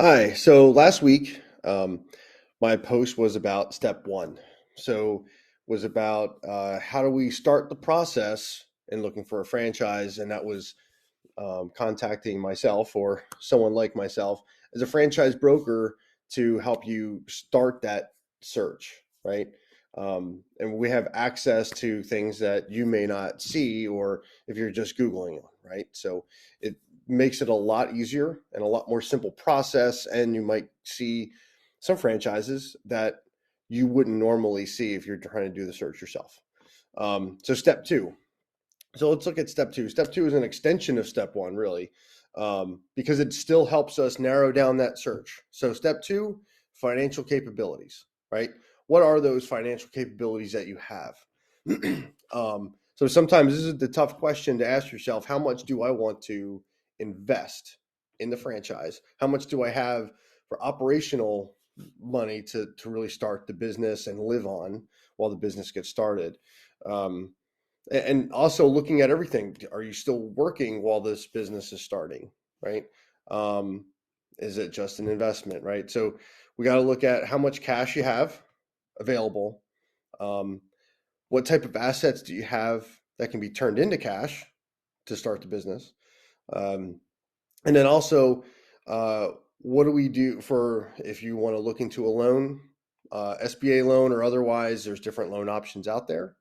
Hi. So last week, my post was about step one. So was about how do we start the process in looking for a franchise, and that was contacting myself or someone like myself as a franchise broker to help you start that search, right? And we have access to things that you may not see, or if you're just Googling it, right? So it makes it a lot easier and a lot more simple process. And you might see some franchises that you wouldn't normally see if you're trying to do the search yourself. So step two, so let's look at step two. Step two is an extension of step one, really, because it still helps us narrow down that search. So step two, financial capabilities, right? What are those financial capabilities that you have? So sometimes this is the tough question to ask yourself: how much do I want to invest in the franchise? How much do I have for operational money to really start the business and live on while the business gets started? Um, and also looking at everything, are you still working while this business is starting, right? um, is it just an investment, right? So we got to look at how much cash you have available. um, what type of assets do you have that can be turned into cash to start the business? um, and then also, uh, what do we do for if you want to look into a loan, SBA loan or otherwise? There's different loan options out there,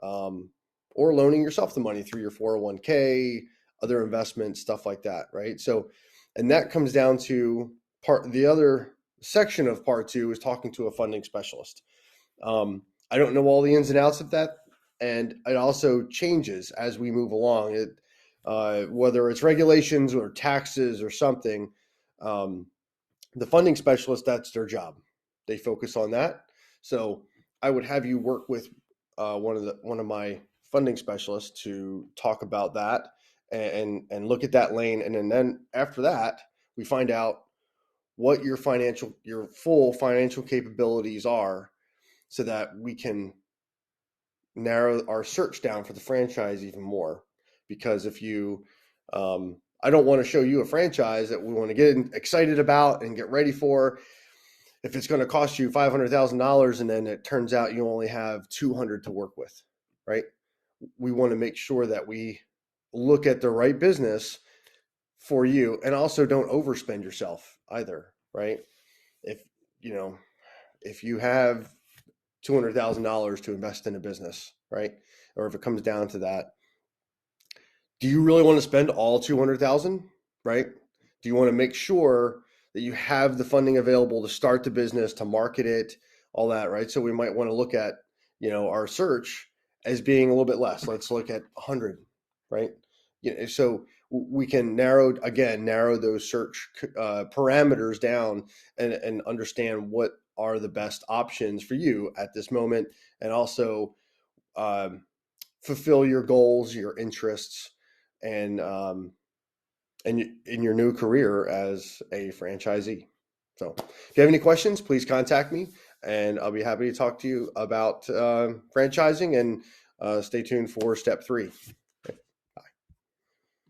um, or loaning yourself the money through your 401k, other investments, stuff like that, right? So, and that comes down to the other section of part two is talking to a funding specialist. I don't know all the ins and outs of that, and it also changes as we move along. Whether it's regulations or taxes or something, um, the funding specialist, that's their job. They focus on that. So I would have you work with one of my funding specialists to talk about that and look at that lane, and then after that, we find out what your full financial capabilities are, so that we can narrow our search down for the franchise even more. Because if you, I don't want to show you a franchise that we want to get excited about and get ready for. If it's going to cost you $500,000 and then it turns out you only have 200 to work with, right? We want to make sure that we look at the right business for you, and also don't overspend yourself either, right? If you know, if you have $200,000 to invest in a business, right? Or if it comes down to that, do you really want to spend all 200,000, right? Do you want to make sure that you have the funding available to start the business, to market it, all that, right? So we might want to look at, our search as being a little bit less. Let's look at 100, right? So we can narrow those search parameters down, and understand what are the best options for you at this moment, and also um, fulfill your goals, your interests, and in your new career as a franchisee. So, if you have any questions, please contact me, and I'll be happy to talk to you about franchising. And stay tuned for step three.